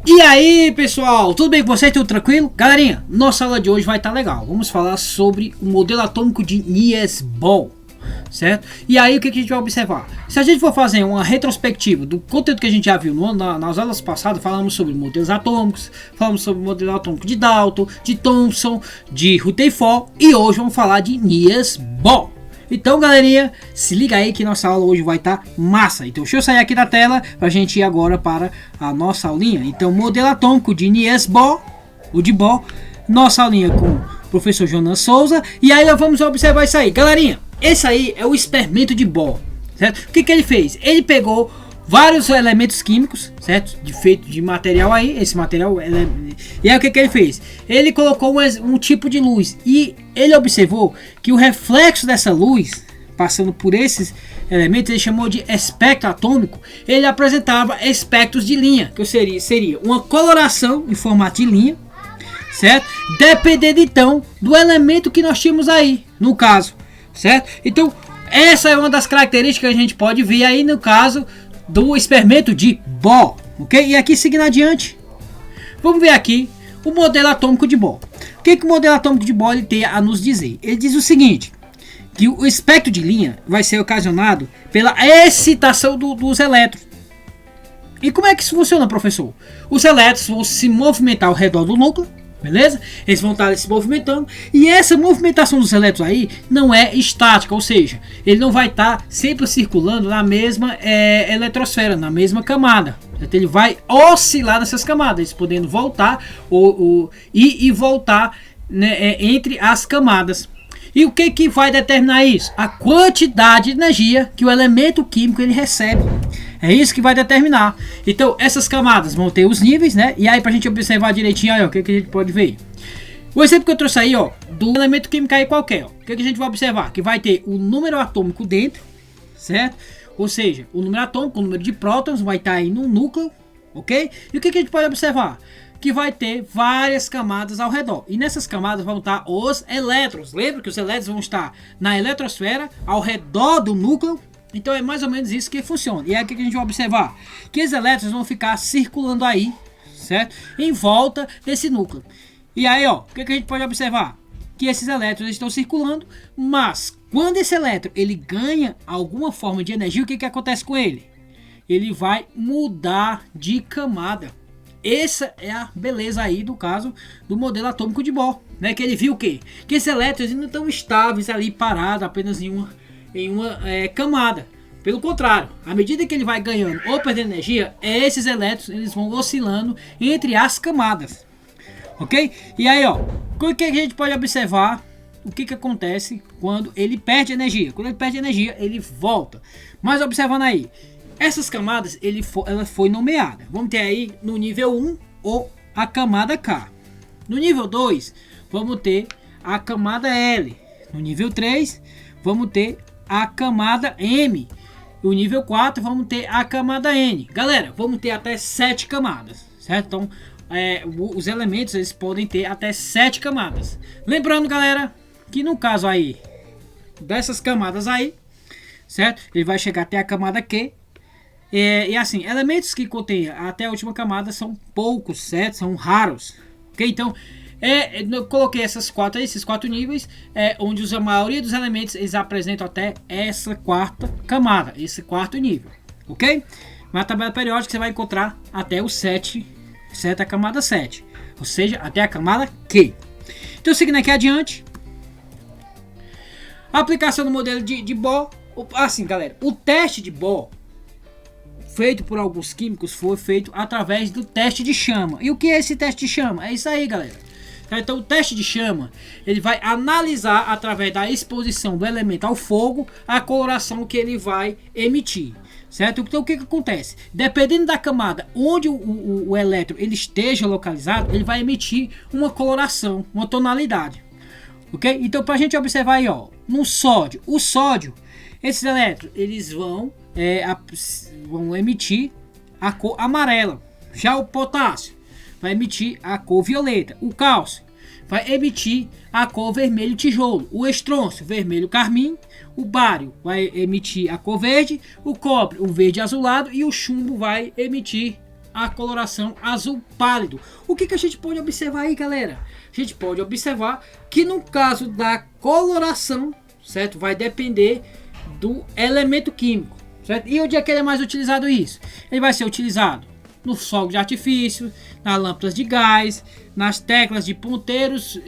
E aí pessoal, tudo bem com vocês? Tudo tranquilo? Galerinha, nossa aula de hoje vai estar legal. Vamos falar sobre o modelo atômico de Niels Bohr, certo? E aí o que a gente vai observar? Se a gente for fazer uma retrospectiva do conteúdo que a gente já viu nas aulas passadas, falamos sobre modelos atômicos, falamos sobre o modelo atômico de Dalton, de Thomson, de Rutherford e hoje vamos falar de Niels Bohr. Então galerinha, se liga aí que nossa aula hoje vai estar massa. Então deixa eu sair aqui da tela para a gente ir agora para a nossa aulinha. Então modelo atômico de Niels Bohr, o de Bohr, nossa aulinha com o professor Jonas Souza. E aí nós vamos observar isso aí. Galerinha, esse aí é o experimento de Bohr, certo? O que ele fez? Ele pegou vários elementos químicos, certo? Feito de material aí, esse material. E aí o que ele fez? Ele colocou um tipo de luz e ele observou que o reflexo dessa luz, passando por esses elementos, ele chamou de espectro atômico. Ele apresentava espectros de linha, que seria uma coloração em formato de linha, certo? Dependendo então do elemento que nós tínhamos aí, no caso, certo? Então essa é uma das características que a gente pode ver aí no caso do experimento de Bohr, ok? E aqui seguindo adiante, vamos ver aqui o modelo atômico de Bohr. O que o modelo atômico de Bohr ele tem a nos dizer? Ele diz o seguinte, que o espectro de linha vai ser ocasionado pela excitação dos elétrons. E como é que isso funciona, professor? Os elétrons vão se movimentar ao redor do núcleo, beleza? Eles vão estar se movimentando e essa movimentação dos elétrons aí não é estática, ou seja, ele não vai estar sempre circulando na mesma eletrosfera, na mesma camada. Ele vai oscilar nessas camadas, podendo voltar e voltar, né, entre as camadas. E o que vai determinar isso? A quantidade de energia que o elemento químico ele recebe. É isso que vai determinar. Então essas camadas vão ter os níveis, né? E aí pra gente observar direitinho, aí, ó, o que a gente pode ver? O exemplo que eu trouxe aí, ó, do elemento químico aí qualquer, ó, o que a gente vai observar? Que vai ter o número atômico dentro, certo? Ou seja, o número atômico, o número de prótons vai estar aí no núcleo, ok? E o que a gente pode observar? Que vai ter várias camadas ao redor. E nessas camadas vão estar os elétrons. Lembra que os elétrons vão estar na eletrosfera, ao redor do núcleo. Então é mais ou menos isso que funciona. E aí o que a gente vai observar? Que os elétrons vão ficar circulando aí, certo? Em volta desse núcleo. E aí, ó, o que a gente pode observar? Que esses elétrons estão circulando, mas quando esse elétron ele ganha alguma forma de energia, o que acontece com ele? Ele vai mudar de camada. Essa é a beleza aí do caso do modelo atômico de Bohr, né? Que ele viu o quê? Que esses elétrons não estão estáveis ali parados apenas em uma camada. Pelo contrário, à medida que ele vai ganhando ou perdendo energia, esses elétrons eles vão oscilando entre as camadas, ok? E aí, ó, o que a gente pode observar? O que acontece quando ele perde energia? Quando ele perde energia, ele volta. Mas observando aí, essas camadas ela foi nomeada. Vamos ter aí no nível 1 ou a camada K. No nível 2, vamos ter a camada L. No nível 3, vamos ter a camada M. No nível 4, vamos ter a camada N. Galera, vamos ter até 7 camadas, certo? Então, os elementos eles podem ter até 7 camadas. Lembrando, galera, que no caso aí dessas camadas aí, certo? Ele vai chegar até a camada Q. E assim, elementos que contêm até a última camada são poucos, certo? São raros, ok? Então, eu coloquei esses quatro níveis, onde a maioria dos elementos eles apresentam até essa quarta camada, esse quarto nível, ok? Na tabela periódica você vai encontrar até o 7, a camada 7, ou seja, até a camada Q. Então, seguindo aqui adiante, a aplicação do modelo de Bohr, assim, galera, o teste de Bohr feito por alguns químicos foi feito através do teste de chama. E o que é esse teste de chama? É isso aí, galera. Então o teste de chama ele vai analisar através da exposição do elemento ao fogo a coloração que ele vai emitir, certo? Então o que acontece? Dependendo da camada onde o elétron ele esteja localizado, ele vai emitir uma coloração, uma tonalidade, ok? Então para a gente observar aí, ó, no sódio, o sódio, esses elétrons eles vão emitir a cor amarela. Já o potássio vai emitir a cor violeta. O cálcio vai emitir a cor vermelho tijolo. O estrôncio, vermelho carmim. O bário vai emitir a cor verde. O cobre, o verde azulado. E o chumbo vai emitir a coloração azul pálido. O que a gente pode observar aí, galera? A gente pode observar que no caso da coloração, certo? Vai depender do elemento químico, certo? E onde é que ele é mais utilizado isso? Ele vai ser utilizado nos fogos de artifício, nas lâmpadas de gás, nas teclas de ponteiros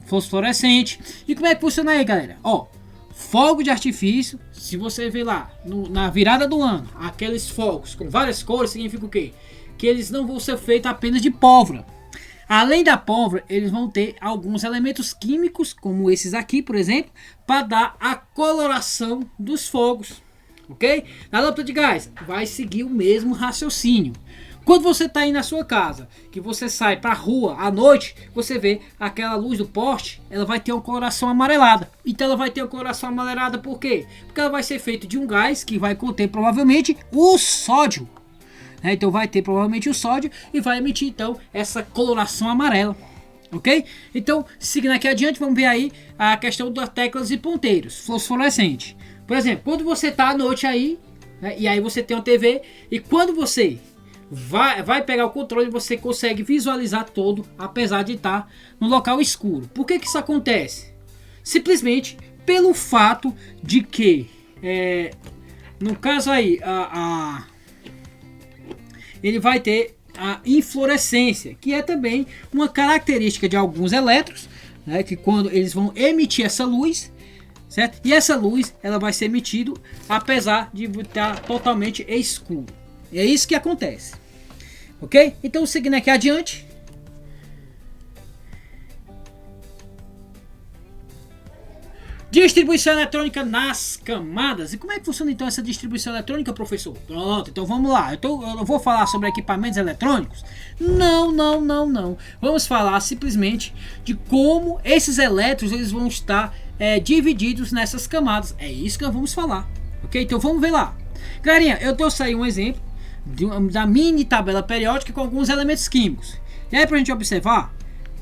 fosforescentes. E como é que funciona aí, galera? Ó, fogo de artifício, se você ver lá na virada do ano, aqueles fogos com várias cores, significa o quê? Que eles não vão ser feitos apenas de pólvora. Além da pólvora, eles vão ter alguns elementos químicos, como esses aqui, por exemplo, para dar a coloração dos fogos, ok? Na lâmpada de gás, vai seguir o mesmo raciocínio. Quando você está aí na sua casa, que você sai para a rua à noite, você vê aquela luz do poste, ela vai ter uma coloração amarelada. Então ela vai ter uma coloração amarelada por quê? Porque ela vai ser feita de um gás que vai conter provavelmente o sódio. Então vai ter provavelmente o sódio e vai emitir então essa coloração amarela. Ok? Então, seguindo aqui adiante, vamos ver aí a questão das teclas e ponteiros fosforescentes. Por exemplo, quando você está à noite aí, né, e aí você tem uma TV, e quando você vai pegar o controle, você consegue visualizar todo, apesar de estar no local escuro. Por que isso acontece? Simplesmente pelo fato de que, no caso aí, ele vai ter a inflorescência, que é também uma característica de alguns elétrons, né, que quando eles vão emitir essa luz, certo? E essa luz ela vai ser emitida apesar de estar totalmente escuro. E é isso que acontece. Ok? Então, seguindo aqui adiante. Distribuição eletrônica nas camadas. E como é que funciona então essa distribuição eletrônica, professor? Pronto, então vamos lá. Eu vou falar sobre equipamentos eletrônicos? Não. Vamos falar simplesmente de como esses elétrons eles vão estar divididos nessas camadas. É isso que nós vamos falar. Ok? Então vamos ver lá. Galerinha, eu trouxe aí um exemplo da mini tabela periódica com alguns elementos químicos. E aí, para a gente observar,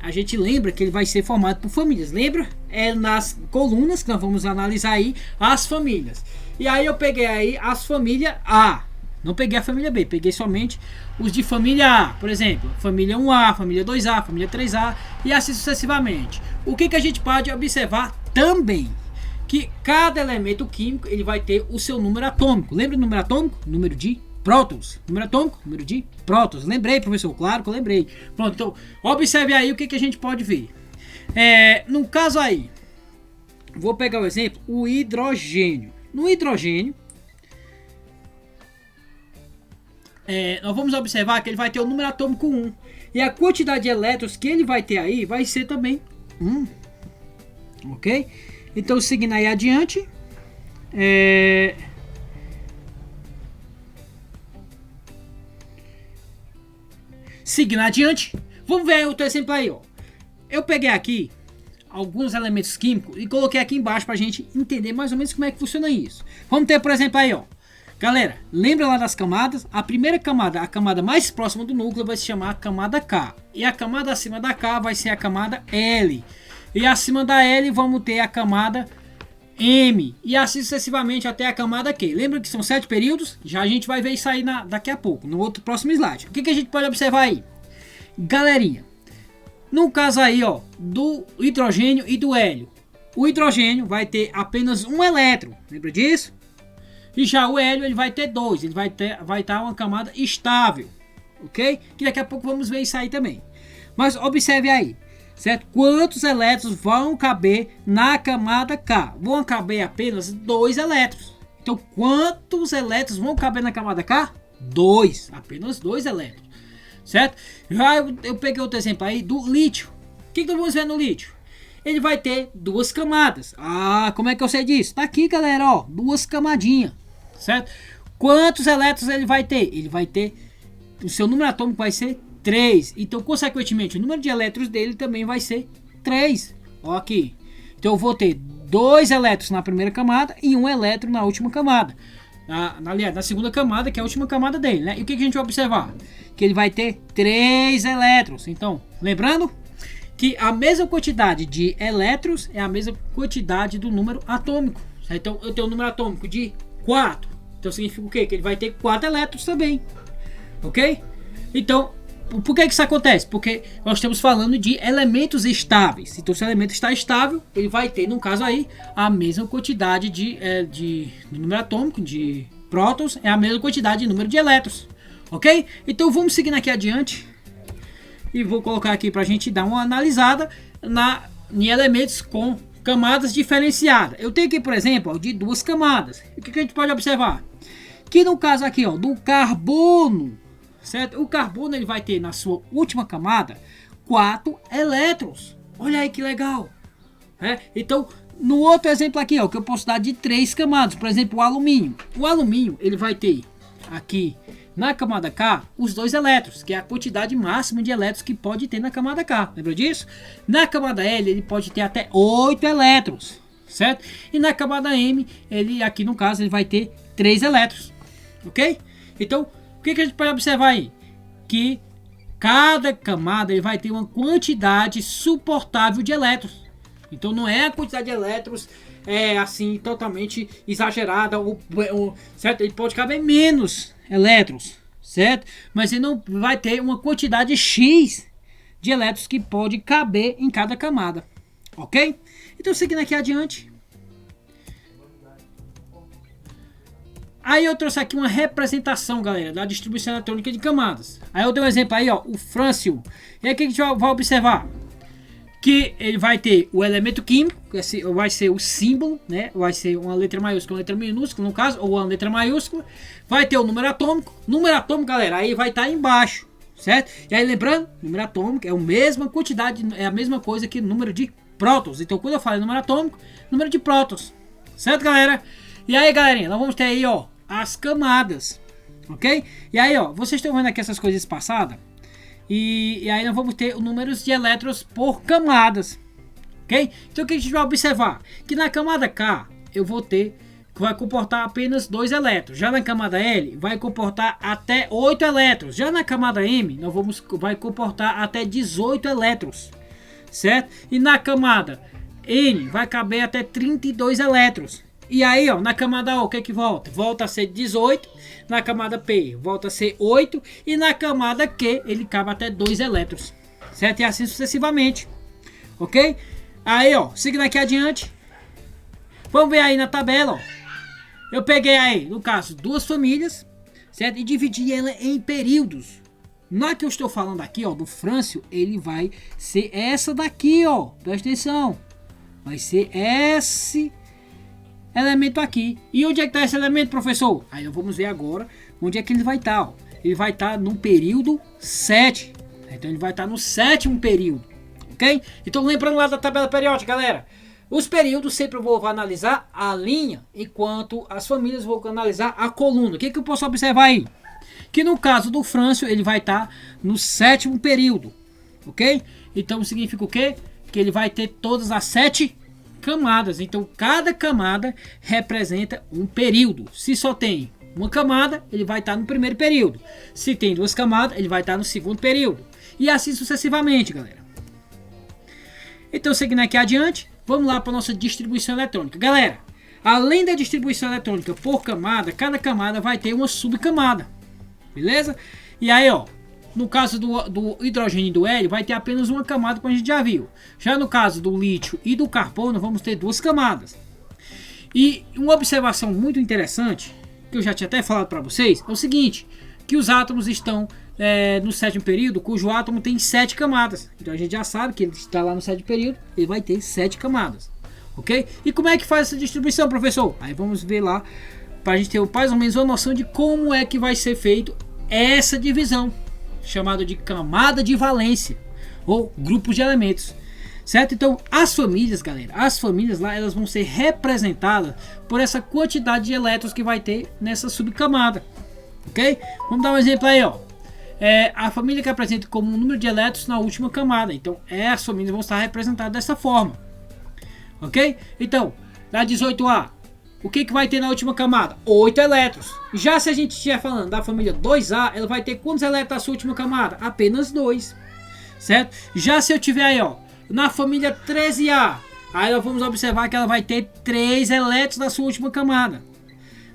a gente lembra que ele vai ser formado por famílias. Lembra? É nas colunas que nós vamos analisar aí as famílias. E aí eu peguei aí as famílias A. Não peguei a família B, peguei somente os de família A. Por exemplo, família 1A, família 2A, família 3A e assim sucessivamente. O que a gente pode observar também? Que cada elemento químico ele vai ter o seu número atômico. Lembra do número atômico? Número de prótons. Número atômico? Número de prótons. Lembrei, professor? Claro que eu lembrei. Pronto, então observe aí o que a gente pode ver. No caso aí, vou pegar o exemplo, o hidrogênio. No hidrogênio, nós vamos observar que ele vai ter o número atômico 1. E a quantidade de elétrons que ele vai ter aí vai ser também 1. Ok? Então, seguindo aí adiante, vamos ver outro exemplo aí, ó. Eu peguei aqui alguns elementos químicos e coloquei aqui embaixo pra gente entender mais ou menos como é que funciona isso. Vamos ter, por exemplo, aí, ó. Galera, lembra lá das camadas? A primeira camada, a camada mais próxima do núcleo, vai se chamar camada K. E a camada acima da K vai ser a camada L. E acima da L vamos ter a camada M. E assim sucessivamente até a camada Q. Lembra que são 7 períodos? Já a gente vai ver isso aí daqui a pouco, no outro próximo slide. O que a gente pode observar aí? Galerinha, no caso aí, ó, do hidrogênio e do hélio. O hidrogênio vai ter apenas um elétron. Lembra disso? E já o hélio ele vai ter 2. Ele vai estar uma camada estável. Ok? Que daqui a pouco vamos ver isso aí também. Mas observe aí. Certo? Quantos elétrons vão caber na camada K? Vão caber apenas 2 elétrons. Então, quantos elétrons vão caber na camada K? 2. Apenas 2 elétrons. Certo? Já eu peguei outro exemplo aí do lítio. O que nós vamos ver no lítio? Ele vai ter 2 camadas. Ah, como é que eu sei disso? Tá aqui, galera, ó. 2 camadinhas. Certo? Quantos elétrons ele vai ter? Ele vai ter... O seu número atômico vai ser 3. Então, consequentemente, o número de elétrons dele também vai ser 3. Ó aqui. Então, eu vou ter 2 elétrons na primeira camada e 1 elétron na última camada. Aliás, na segunda camada, que é a última camada dele, né? E o que a gente vai observar? Que ele vai ter 3 elétrons. Então, lembrando que a mesma quantidade de elétrons é a mesma quantidade do número atômico. Então, eu tenho um número atômico de 4. Então, significa o quê? Que ele vai ter 4 elétrons também. Ok? Então, por que isso acontece? Porque nós estamos falando de elementos estáveis. Então, se o elemento está estável, ele vai ter, no caso aí, a mesma quantidade de número atômico, de prótons, é a mesma quantidade de número de elétrons. Ok? Então, vamos seguindo aqui adiante. E vou colocar aqui para a gente dar uma analisada em elementos com camadas diferenciadas. Eu tenho aqui, por exemplo, ó, de duas camadas. O que a gente pode observar? Que no caso aqui, ó, do carbono, certo? O carbono ele vai ter na sua última camada 4 elétrons. Olha aí que legal. Então, no outro exemplo aqui, ó, que eu posso dar de 3 camadas, por exemplo, o alumínio. O alumínio ele vai ter aqui na camada K os 2 elétrons, que é a quantidade máxima de elétrons que pode ter na camada K. Lembra disso? Na camada L ele pode ter até 8 elétrons, certo? E na camada M, ele aqui no caso ele vai ter 3 elétrons. Ok? Então, o que a gente pode observar aí? Que cada camada ele vai ter uma quantidade suportável de elétrons. Então, não é a quantidade de elétrons assim totalmente exagerada, certo? Ele pode caber menos elétrons, certo? Mas ele não vai ter uma quantidade X de elétrons que pode caber em cada camada. Ok? Então, seguindo aqui adiante. Aí eu trouxe aqui uma representação, galera, da distribuição eletrônica de camadas. Aí eu dei um exemplo aí, ó, o frâncio. E aí o que a gente vai observar? Que ele vai ter o elemento químico, que vai ser o símbolo, né? Vai ser uma letra maiúscula, uma letra minúscula, no caso, ou uma letra maiúscula. Vai ter o número atômico. Número atômico, galera, aí vai estar embaixo, certo? E aí lembrando, número atômico é a mesma quantidade, é a mesma coisa que o número de prótons. Então quando eu falo número atômico, número de prótons, certo, galera? E aí, galerinha, nós vamos ter aí, ó, as camadas, ok? E aí, ó, vocês estão vendo aqui essas coisas passadas? E aí nós vamos ter números de elétrons por camadas, ok? Então o que a gente vai observar? Que na camada K eu vou ter, que vai comportar apenas 2 elétrons. Já na camada L vai comportar até 8 elétrons. Já na camada M vai comportar até 18 elétrons, certo? E na camada N vai caber até 32 elétrons. E aí, ó, na camada O, o que volta? Volta a ser 18. Na camada P, volta a ser 8. E na camada Q, ele cabe até 2 elétrons. Certo? E assim sucessivamente. Ok? Aí, ó, seguindo aqui adiante. Vamos ver aí na tabela, ó. Eu peguei aí, no caso, 2 famílias, certo? E dividi ela em períodos. Na que eu estou falando aqui, ó, do frâncio, ele vai ser essa daqui, ó. Presta atenção. Vai ser esse elemento aqui. E onde é que está esse elemento, professor? Aí vamos ver agora onde é que ele vai estar, ó. Ele vai estar no período 7. Então ele vai estar no 7º período, ok? Então lembrando lá da tabela periódica, galera, os períodos sempre eu vou analisar a linha, enquanto as famílias vou analisar a coluna. O que eu posso observar aí? Que no caso do frâncio ele vai estar no 7º período, ok? Então significa o quê? Que ele vai ter todas as 7 camadas. Então cada camada representa um período. Se só tem uma camada, ele vai estar no 1º período. Se tem 2 camadas, ele vai estar no 2º período. E assim sucessivamente, galera. Então seguindo aqui adiante, vamos lá para nossa distribuição eletrônica. Galera, além da distribuição eletrônica por camada, cada camada vai ter uma subcamada. Beleza? E aí, ó, no caso do hidrogênio e do hélio, vai ter apenas uma camada, como a gente já viu. Já no caso do lítio e do carbono, vamos ter 2 camadas. E uma observação muito interessante, que eu já tinha até falado para vocês, é o seguinte, que os átomos estão no 7º período, cujo átomo tem 7 camadas. Então a gente já sabe que ele está lá no 7º período, ele vai ter 7 camadas. Ok? E como é que faz essa distribuição, professor? Aí vamos ver lá, para a gente ter mais ou menos uma noção de como é que vai ser feito essa divisão, chamada de camada de valência ou grupos de elementos, certo? Então as famílias, galera, as famílias lá, elas vão ser representadas por essa quantidade de elétrons que vai ter nessa subcamada, ok? Vamos dar um exemplo aí, ó. A família que apresenta como um número de elétrons na última camada. Então as famílias vão estar representadas dessa forma, ok? Então na 18A, o que vai ter na última camada? 8 elétrons. Já se a gente estiver falando da família 2A, ela vai ter quantos elétrons na sua última camada? Apenas 2. Certo? Já se eu tiver aí, ó, na família 13A, aí nós vamos observar que ela vai ter 3 elétrons na sua última camada.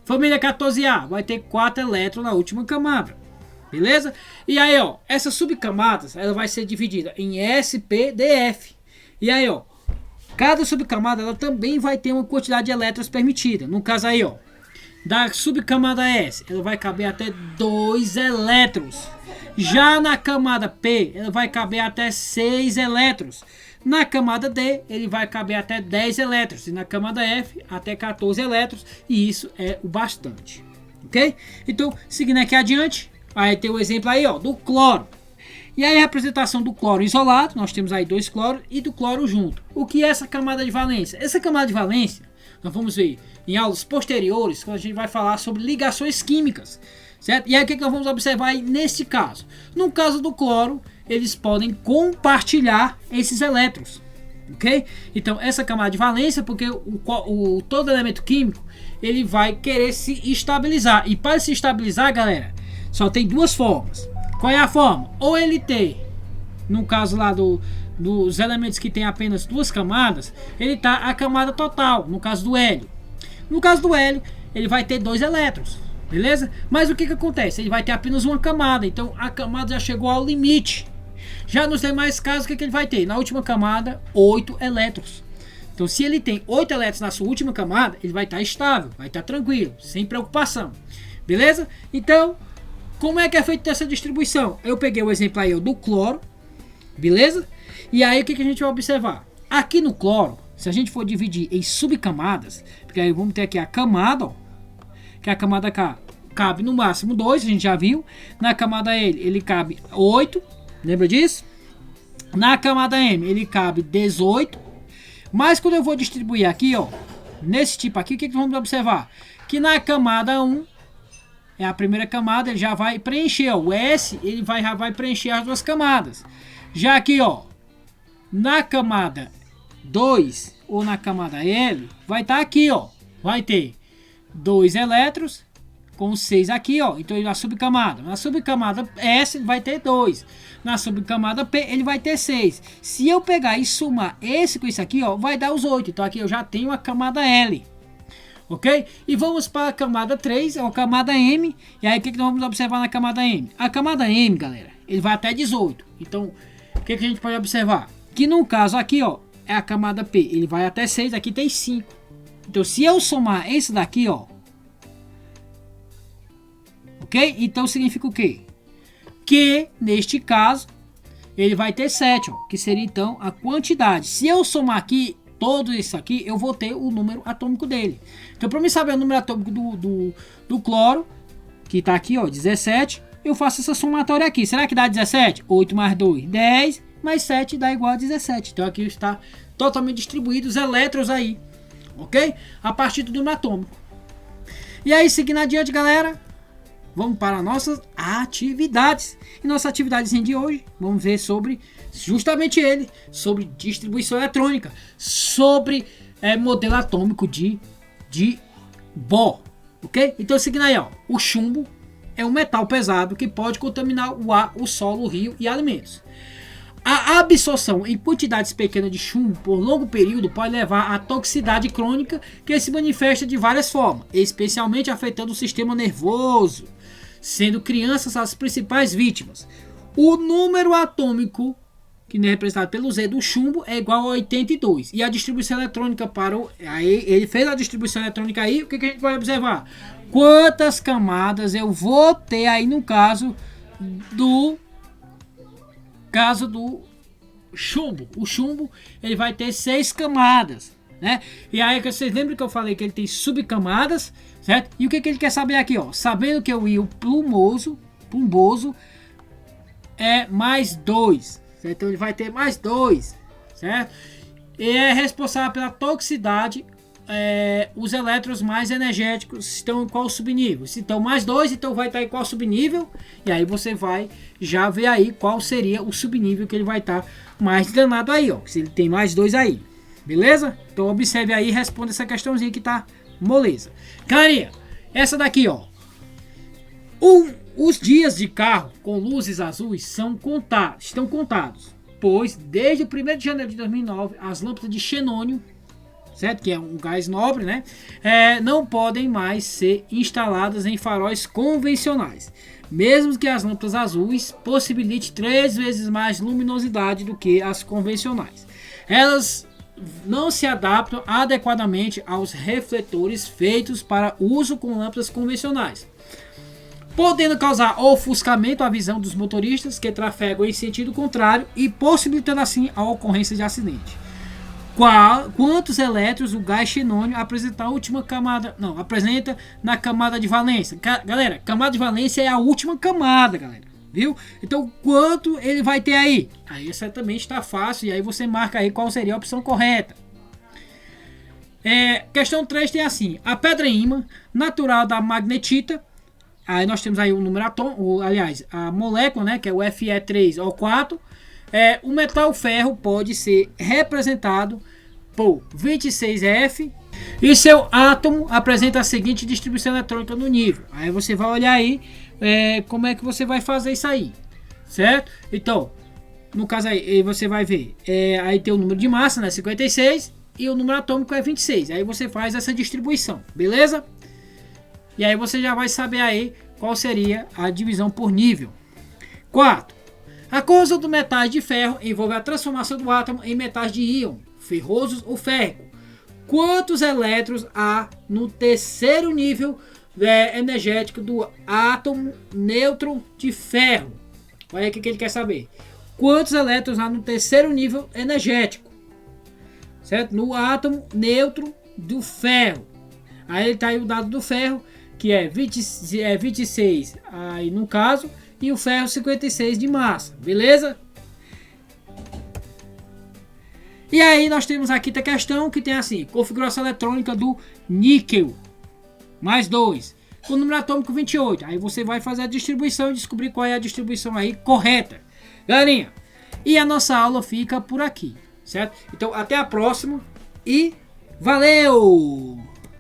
Família 14A vai ter 4 elétrons na última camada. beleza? E aí, ó, essas subcamadas, ela vai ser dividida em S, P, D, F. E aí, ó, cada subcamada, ela também vai ter uma quantidade de elétrons permitida. No caso aí, ó, da subcamada S, ela vai caber até 2 elétrons. Já na camada P, ela vai caber até 6 elétrons. Na camada D, ele vai caber até 10 elétrons. E na camada F, até 14 elétrons. E isso é o bastante. Ok? Então, seguindo aqui adiante, aí tem o exemplo aí, ó, do cloro. E aí a representação do cloro isolado, nós temos aí 2 cloros e do cloro junto. O que é essa camada de valência? Essa camada de valência, nós vamos ver em aulas posteriores, quando a gente vai falar sobre ligações químicas, certo? E aí o que nós vamos observar aí nesse caso? No caso do cloro, eles podem compartilhar esses elétrons, ok? Então essa camada de valência, porque todo elemento químico, ele vai querer se estabilizar. E para se estabilizar, galera, só tem 2 formas. Qual é a forma? Ou ele tem, no caso lá dos elementos que tem apenas 2 camadas, ele tá a camada total, no caso do hélio. No caso do hélio, ele vai ter 2 elétrons, beleza? Mas o que acontece? Ele vai ter apenas uma camada, então a camada já chegou ao limite. Já nos demais casos, o que ele vai ter? Na última camada, 8 elétrons. Então, se ele tem 8 elétrons na sua última camada, ele vai estar estável, vai estar tranquilo, sem preocupação, beleza? Então, como é que é feita essa distribuição? Eu peguei o exemplo aí do cloro, beleza? E aí, o que a gente vai observar? Aqui no cloro, se a gente for dividir em subcamadas, porque aí vamos ter aqui a camada, ó, que a camada K cabe no máximo 2, a gente já viu. Na camada L, ele cabe 8, lembra disso? Na camada M, ele cabe 18. Mas quando eu vou distribuir aqui, ó, nesse tipo aqui, o que vamos observar? Que na camada 1, é a primeira camada, ele já vai preencher, ó, o S, ele já vai preencher as 2 camadas. Já aqui, ó, na camada 2 ou na camada L, vai estar aqui, ó, vai ter 2 elétrons com 6 aqui, ó. Então na subcamada S vai ter 2, na subcamada P ele vai ter 6. Se eu pegar e somar esse com isso aqui, ó, vai dar os 8. Então aqui eu já tenho a camada L, ok? E vamos para a camada 3, ou a camada M. E aí o que nós vamos observar na camada M? A camada M, galera, ele vai até 18. Então o que a gente pode observar? Que no caso aqui, ó, é a camada P, ele vai até 6, aqui tem 5. Então se eu somar esse daqui, ó, ok? Então significa o quê? Que neste caso ele vai ter 7, ó, que seria então a quantidade. Se eu somar aqui todo isso aqui, eu vou ter o número atômico dele. Então para mim saber o número atômico do cloro, que está aqui, ó, 17, eu faço essa somatória aqui. Será que dá 17? 8 mais 2, 10, mais 7 dá igual a 17. Então aqui está totalmente distribuído os elétrons aí, ok? A partir do número atômico. E aí, seguindo adiante, galera, vamos para nossas atividades. E nossa atividade de hoje, vamos ver sobre justamente ele, sobre distribuição eletrônica, sobre modelo atômico de Bohr, ok? Então, seguindo aí, ó, o chumbo é um metal pesado que pode contaminar o ar, o solo, o rio e alimentos. A absorção em quantidades pequenas de chumbo por longo período pode levar à toxicidade crônica, que se manifesta de várias formas, especialmente afetando o sistema nervoso, sendo crianças as principais vítimas. O número atômico, que é representado pelo Z do chumbo, é igual a 82. E a distribuição eletrônica para o... Aí, ele fez a distribuição eletrônica aí, o que a gente vai observar? Quantas camadas eu vou ter aí no caso do chumbo. O chumbo, ele vai ter 6 camadas, né? E aí vocês lembram que eu falei que ele tem subcamadas, certo? E o que ele quer saber aqui, ó? Sabendo que o íon plumboso é mais 2, certo? Então ele vai ter mais 2, certo? E é responsável pela toxicidade. Os elétrons mais energéticos estão em qual subnível? Se estão mais 2, então vai estar em qual subnível? E aí você vai já ver aí qual seria o subnível que ele vai estar mais danado aí, ó. Se ele tem mais 2 aí, beleza? Então observe aí e responda essa questãozinha que tá moleza. Galerinha, essa daqui, ó. Os dias de carro com luzes azuis estão contados, pois desde o 1º de janeiro de 2009 as lâmpadas de xenônio, certo? Que é um gás nobre, né? Não podem mais ser instaladas em faróis convencionais. mesmo que as lâmpadas azuis possibilitem 3 vezes mais luminosidade do que as convencionais. Elas não se adaptam adequadamente aos refletores feitos para uso com lâmpadas convencionais, podendo causar ofuscamento à visão dos motoristas que trafegam em sentido contrário e possibilitando assim a ocorrência de acidente. Quantos elétrons o gás xenônio apresenta na camada de valência? Galera, camada de valência é a última camada, galera. Viu? Então, quanto ele vai ter aí? Aí certamente está fácil e aí você marca aí qual seria a opção correta. Questão 3 tem assim: a pedra ímã natural da magnetita. Aí nós temos aí o número atômico, aliás, a molécula, né, que é o Fe3O4. O metal ferro pode ser representado por 26F e seu átomo apresenta a seguinte distribuição eletrônica no nível. Aí você vai olhar aí como é que você vai fazer isso aí, certo? Então, no caso aí você vai ver, aí tem o número de massa, né, 56, e o número atômico é 26. Aí você faz essa distribuição, beleza? E aí você já vai saber aí qual seria a divisão por nível. 4. A corrosão dos metais de ferro envolve a transformação do átomo em metais de íon, ferrosos ou férrico. Quantos elétrons há no terceiro nível energético do átomo nêutron de ferro? Olha aí o que ele quer saber. Quantos elétrons há no terceiro nível energético, certo? No átomo nêutron do ferro. Aí está aí o dado do ferro, que é 26 aí no caso, e o ferro 56 de massa, beleza? E aí nós temos aqui a questão que tem assim: configuração eletrônica do níquel, mais 2, com o número atômico 28. Aí você vai fazer a distribuição e descobrir qual é a distribuição aí correta, galerinha. E a nossa aula fica por aqui, certo? Então até a próxima e valeu!